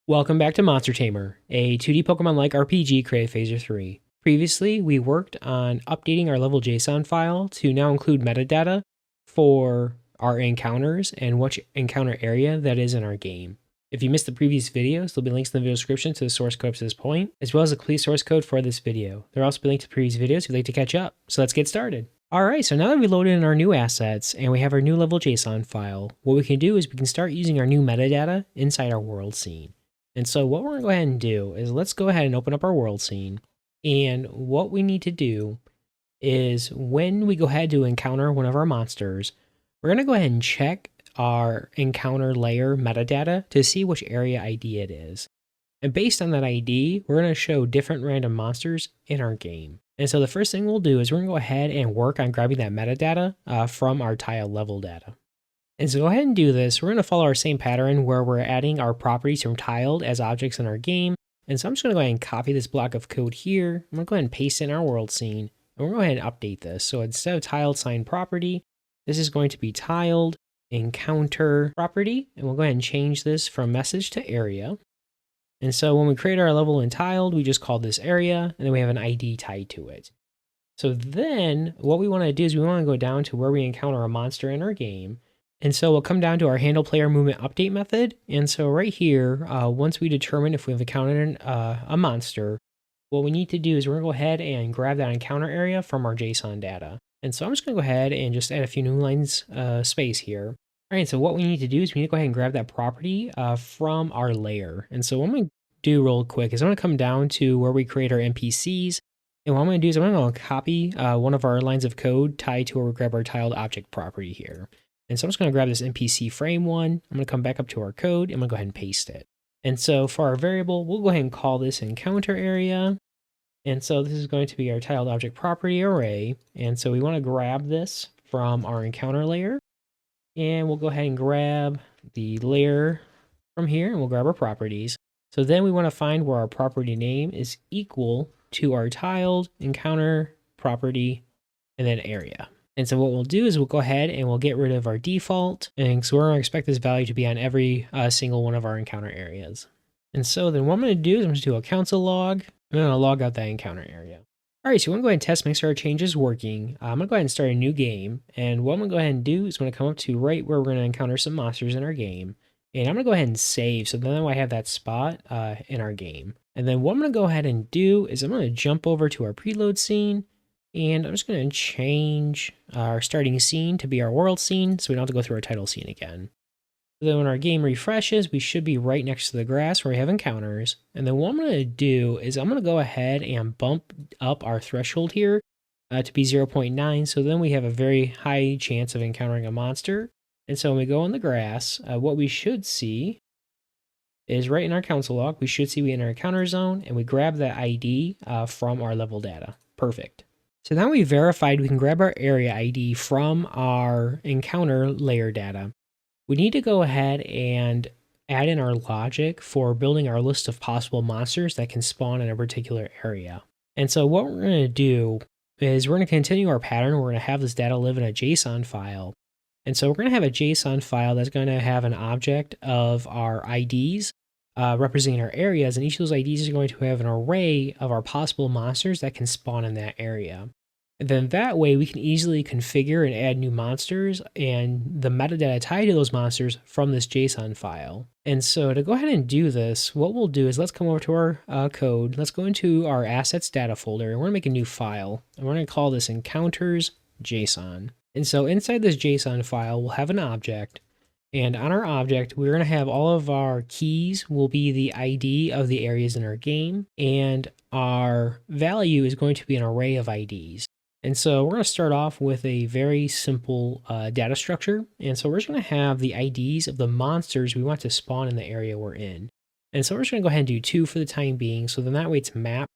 Welcome back to Monster Tamer, a 2D Pokemon-like RPG created Phaser 3. Previously, we worked on updating our level JSON file to now include metadata for our encounters and which encounter area that is in our game. If you missed the previous videos, there'll be links in the video description to the source code up to this point, as well as the complete source code for this video. There'll also be links to previous videos if you'd like to catch up. So let's get started. Alright, so now that we loaded in our new assets and we have our new level JSON file, what we can do is we can start using our new metadata inside our world scene. And so what we're going to go ahead and do is let's go ahead and open up our world scene. And what we need to do is when we go ahead to encounter one of our monsters, we're going to go ahead and check our encounter layer metadata to see which area ID it is. And based on that ID, we're going to show different random monsters in our game. And so the first thing we'll do is we're going to go ahead and work on grabbing that metadata from our tile level data. And so go ahead and do this. We're going to follow our same pattern where we're adding our properties from tiled as objects in our game. And so I'm just going to go ahead and copy this block of code here. I'm going to go ahead and paste it in our world scene. And we're going to go ahead and update this. So instead of tiled sign property, this is going to be tiled encounter property. And we'll go ahead and change this from message to area. And so when we create our level in tiled, we just call this area, and then we have an ID tied to it. So then what we want to do is we want to go down to where we encounter a monster in our game. And so we'll come down to our handle player movement update method. And so right here, once we determine if we've encountered a monster, what we need to do is we're going to go ahead and grab that encounter area from our JSON data. And so I'm just going to go ahead and just add a few new lines space here. All right, so what we need to do is we need to go ahead and grab that property from our layer. And so what I'm going to do real quick is I'm going to come down to where we create our NPCs. And what I'm going to do is I'm going to copy one of our lines of code tied to where we grab our tiled object property here. And so I'm just going to grab this NPC frame one. I'm going to come back up to our code. I'm going to go ahead and paste it. And so for our variable, we'll go ahead and call this encounter area. And so this is going to be our tiled object property array. And so we want to grab this from our encounter layer. And we'll go ahead and grab the layer from here and we'll grab our properties. So then we want to find where our property name is equal to our tiled encounter property and then area. And so what we'll do is we'll go ahead and we'll get rid of our default. And so we're going to expect this value to be on every single one of our encounter areas. And so then what I'm going to do is I'm going to do a console log. I'm going to log out that encounter area. All right, so we're going to go ahead and test, make sure our change is working. I'm going to go ahead and start a new game. And what I'm going to go ahead and do is I'm going to come up to right where we're going to encounter some monsters in our game. And I'm going to go ahead and save. So then I have that spot in our game. And then what I'm going to go ahead and do is I'm going to jump over to our preload scene. And I'm just going to change our starting scene to be our world scene so we don't have to go through our title scene again. So then when our game refreshes, we should be right next to the grass where we have encounters. And then what I'm going to do is I'm going to go ahead and bump up our threshold here to be 0.9. So then we have a very high chance of encountering a monster. And so when we go in the grass, what we should see is right in our console log, we should see we enter encounter zone and we grab that ID from our level data. Perfect. So now we've verified we can grab our area ID from our encounter layer data. We need to go ahead and add in our logic for building our list of possible monsters that can spawn in a particular area. And so what we're going to do is we're going to continue our pattern. We're going to have this data live in a JSON file. And so we're going to have a JSON file that's going to have an object of our IDs representing our areas. And each of those IDs is going to have an array of our possible monsters that can spawn in that area. And then that way we can easily configure and add new monsters and the metadata tied to those monsters from this JSON file. And so to go ahead and do this, what we'll do is let's come over to our code. Let's go into our assets data folder and we're going to make a new file. And we're going to call this encounters JSON. And so inside this JSON file, we'll have an object. And on our object, we're going to have all of our keys will be the ID of the areas in our game. And our value is going to be an array of IDs. And so we're going to start off with a very simple data structure. And so we're just going to have the IDs of the monsters we want to spawn in the area we're in. And so we're just going to go ahead and do 2 for the time being. So then that way it's mapped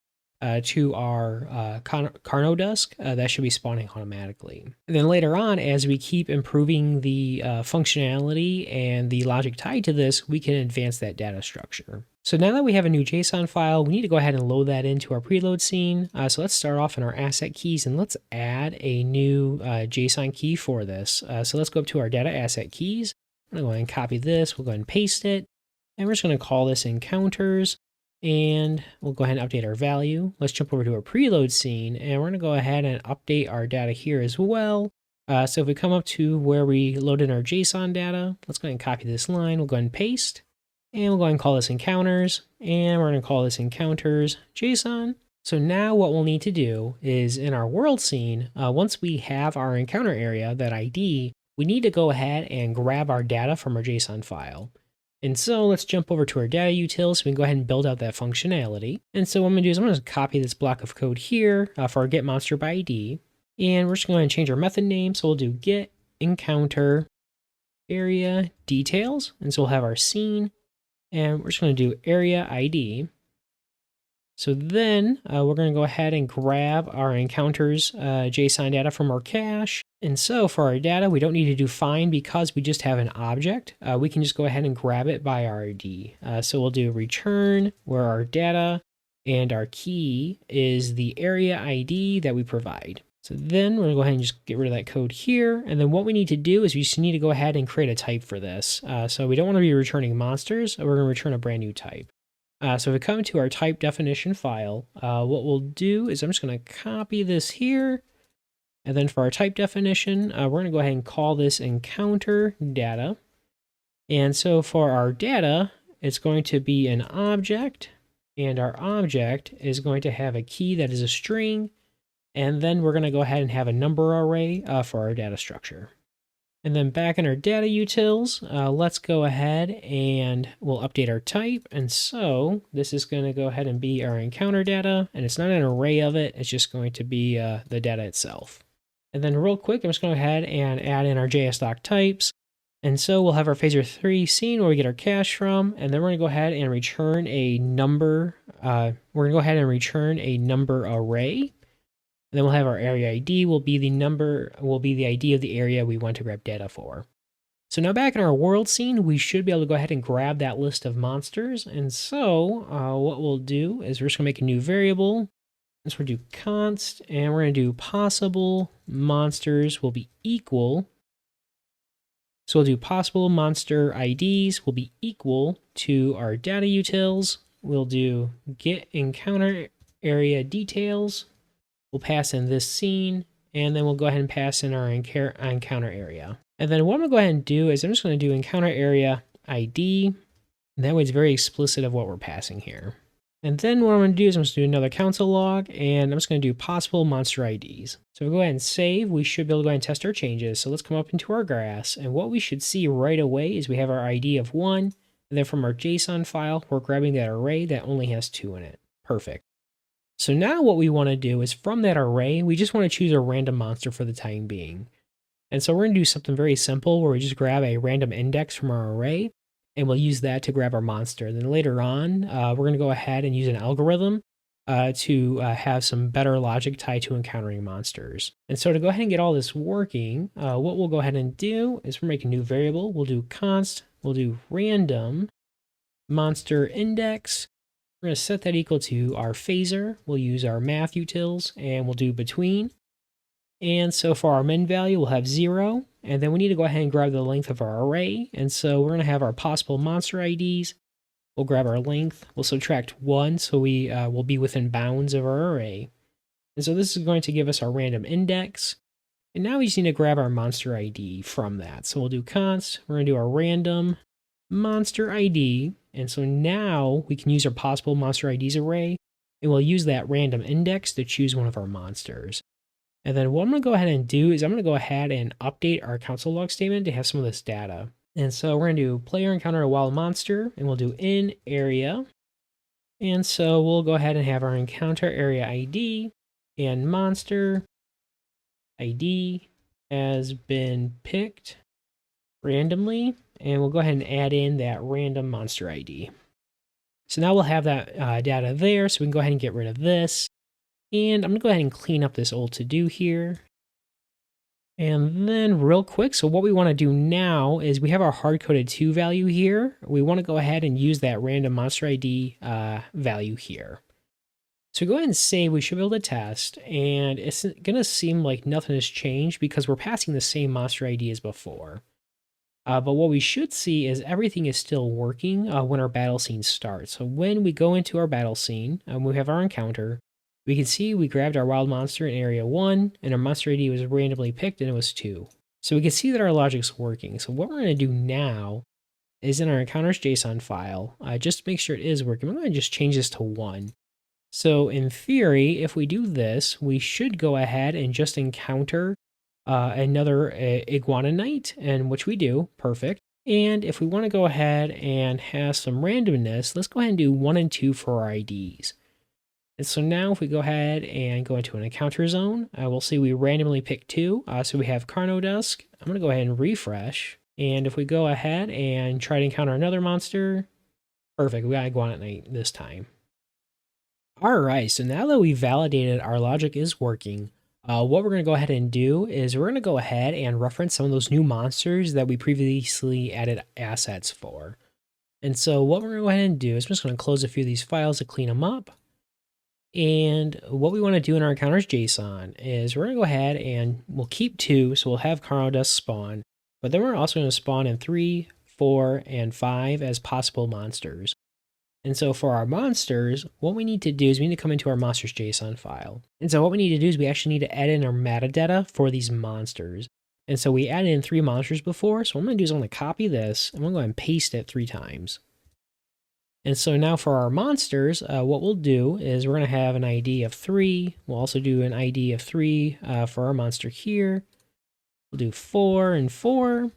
to our Carnodusk. That should be spawning automatically. And then later on, as we keep improving the functionality and the logic tied to this, we can advance that data structure. So now that we have a new JSON file, we need to go ahead and load that into our preload scene. So let's start off in our asset keys and let's add a new JSON key for this. So let's go up to our data asset keys. I'm going to go ahead and copy this. We'll go ahead and paste it. And we're just going to call this encounters. And we'll go ahead and update our value. Let's jump over to our preload scene, and we're going to go ahead and update our data here as well. So if we come up to where we load in our JSON data, let's go ahead and copy this line. We'll go ahead and paste, and we'll go ahead and call this encounters, and we're going to call this encounters JSON. So now what we'll need to do is in our world scene, once we have our encounter area, that ID, we need to go ahead and grab our data from our JSON file. And so let's jump over to our data utils so we can go ahead and build out that functionality. And so what I'm going to do is I'm going to copy this block of code here for our get monster by ID. And we're just going to change our method name. So we'll do get encounter area details. And so we'll have our scene. And we're just going to do area ID. So then we're going to go ahead and grab our encounters JSON data from our cache. And so for our data, we don't need to do find because we just have an object. We can just go ahead and grab it by our ID. So we'll do return where our data and our key is the area ID that we provide. So then we're going to go ahead and just get rid of that code here. And then what we need to do is we just need to go ahead and create a type for this. So we don't want to be returning monsters. We're going to return a brand new type. So if we come to our type definition file, what we'll do is I'm just going to copy this here. And then for our type definition, we're going to go ahead and call this encounter data. And so for our data, it's going to be an object. And our object is going to have a key that is a string. And then we're going to go ahead and have a number array for our data structure. And then back in our data utils, let's go ahead and we'll update our type. And so this is going to go ahead and be our encounter data. And it's not an array of it. It's just going to be the data itself. And then real quick, I'm just going to go ahead and add in our JSDoc types. And so we'll have our Phaser 3 scene where we get our cache from. And then we're going to go ahead and return a number. We're going to go ahead and return a number array. And then we'll have our area ID will be the ID of the area we want to grab data for. So now back in our world scene, we should be able to go ahead and grab that list of monsters. And so what we'll do is we're just going to make a new variable. So we're going to do const, and we're going to do possible monsters will be equal. So we'll do possible monster IDs will be equal to our data utils. We'll do get encounter area details. We'll pass in this scene, and then we'll go ahead and pass in our encounter area. And then what I'm going to go ahead and do is I'm just going to do encounter area ID. And that way it's very explicit of what we're passing here. And then what I'm going to do is I'm just going to do another console log, and I'm just going to do possible monster IDs. So we'll go ahead and save. We should be able to go ahead and test our changes. So let's come up into our grass, and what we should see right away is we have our ID of 1, and then from our JSON file, we're grabbing that array that only has 2 in it. Perfect. So now what we want to do is from that array, we just want to choose a random monster for the time being. And so we're going to do something very simple where we just grab a random index from our array, and we'll use that to grab our monster. And then later on, we're going to go ahead and use an algorithm to have some better logic tied to encountering monsters. And so to go ahead and get all this working, what we'll go ahead and do is we'll make a new variable. We'll do const, we'll do random monster index. We're going to set that equal to our phaser. We'll use our math utils, and we'll do between. And so for our min value, we'll have 0. And then we need to go ahead and grab the length of our array. And so we're going to have our possible monster IDs. We'll grab our length. We'll subtract 1, so we will be within bounds of our array. And so this is going to give us our random index. And now we just need to grab our monster ID from that. So we'll do const. We're going to do our random monster ID. And so now we can use our possible monster IDs array, and we'll use that random index to choose one of our monsters. And then what I'm going to go ahead and do is I'm going to go ahead and update our console log statement to have some of this data. And so we're going to do player encounter a wild monster, and we'll do in area. And so we'll go ahead and have our encounter area ID and monster ID has been picked randomly. And we'll go ahead and add in that random monster ID. So now we'll have that data there, so we can go ahead and get rid of this. And I'm going to go ahead and clean up this old to-do here. And then real quick, so what we want to do now is we have our hard-coded 2 value here. We want to go ahead and use that random monster ID value here. So go ahead and save. We should be able to test. And it's going to seem like nothing has changed because we're passing the same monster ID as before. But what we should see is everything is still working when our battle scene starts. So when we go into our battle scene, we have our encounter, we can see we grabbed our wild monster in area 1, and our monster ID was randomly picked, and it was 2. So we can see that our logic's working. So what we're going to do now is in our encounters JSON file, just to make sure it is working, I'm going to just change this to 1. So in theory, if we do this, we should go ahead and just encounter another Iguana Knight, and which we do, perfect. And if we want to go ahead and have some randomness, let's go ahead and do 1 and 2 for our IDs. And so now if we go ahead and go into an encounter zone, we'll see we randomly pick 2. So we have Carnodusk. I'm going to go ahead and refresh. And if we go ahead and try to encounter another monster, perfect, we got Iguana Knight this time. Alright, so now that we validated our logic is working, what we're going to go ahead and do is we're going to go ahead and reference some of those new monsters that we previously added assets for. And so what we're going to go ahead and do is I'm just going to close a few of these files to clean them up. And what we want to do in our encounters JSON is we're going to go ahead and we'll keep 2, so we'll have Carnodusk spawn, but then we're also going to spawn in 3, 4, and 5 as possible monsters. And so for our monsters, what we need to do is we need to come into our monsters JSON file. And so what we need to do is we actually need to add in our metadata for these monsters. And so we added in 3 monsters before, so what I'm going to do is I'm going to copy this, and I'm going to go ahead and paste it 3 times. And so now for our monsters, what we'll do is we're going to have an ID of 3. We'll also do an ID of 3 for our monster here. We'll do 4 and 4.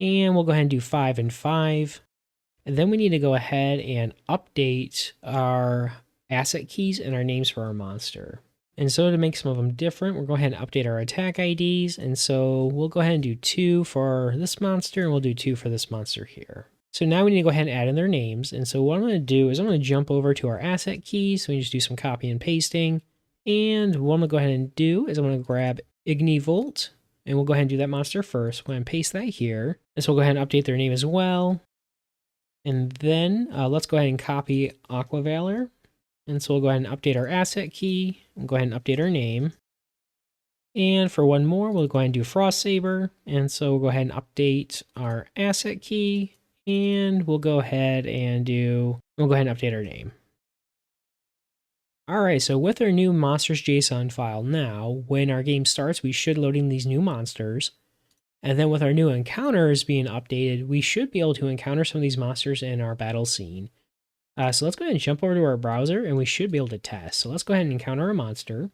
And we'll go ahead and do 5 and 5. And then we need to go ahead and update our asset keys and our names for our monster. And so to make some of them different, we'll go ahead and update our attack IDs. And so we'll go ahead and do 2 for this monster, and we'll do 2 for this monster here. So now we need to go ahead and add in their names. And so what I'm going to do is I'm going to jump over to our asset keys. So we just do some copy and pasting. And what I'm going to go ahead and do is I'm going to grab Ignivolt, and we'll go ahead and do that monster first. We'll go ahead and paste that here. And so we'll go ahead and update their name as well. And then let's go ahead and copy Aquavalor. And so we'll go ahead and update our asset key. We'll go ahead and update our name. And for one more, we'll go ahead and do Frostsaber. And so we'll go ahead and update our asset key. And we'll go ahead and update our name. Alright, so with our new monsters JSON file now, when our game starts, we should load in these new monsters. And then with our new encounters being updated, we should be able to encounter some of these monsters in our battle scene. So let's go ahead and jump over to our browser, and we should be able to test. So let's go ahead and encounter a monster.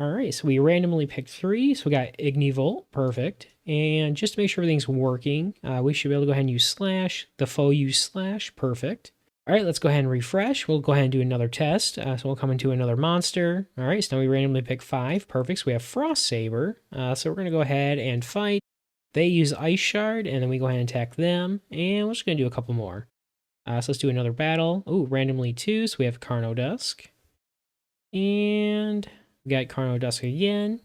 Alright, so we randomly picked 3, so we got Ignivolt, perfect. And just to make sure everything's working, we should be able to go ahead and use slash, the foe use slash, perfect. Alright, let's go ahead and refresh. We'll go ahead and do another test. So we'll come into another monster. Alright, so now we randomly pick 5, perfect. So we have Frostsaber. So we're going to go ahead and fight. They use Ice Shard, and then we go ahead and attack them. And we're just going to do a couple more. So let's do another battle. Ooh, randomly 2, so we have Carnodusk. And we got Carnodusk again.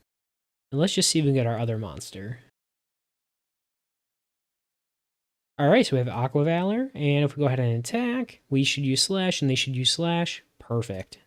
And let's just see if we can get our other monster. Alright, so we have Aquavalor, and if we go ahead and attack, we should use slash, and they should use slash. Perfect.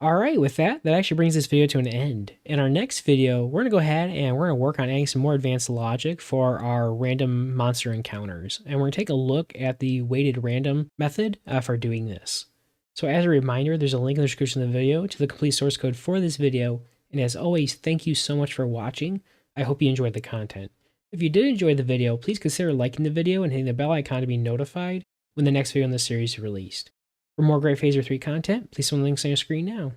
Alright, with that actually brings this video to an end. In our next video, we're going to go ahead and we're going to work on adding some more advanced logic for our random monster encounters. And we're going to take a look at the weighted random method for doing this. So as a reminder, there's a link in the description of the video to the complete source code for this video. And as always, thank you so much for watching. I hope you enjoyed the content. If you did enjoy the video, please consider liking the video and hitting the bell icon to be notified when the next video in this series is released. For more great Phaser 3 content, please see the links on your screen now.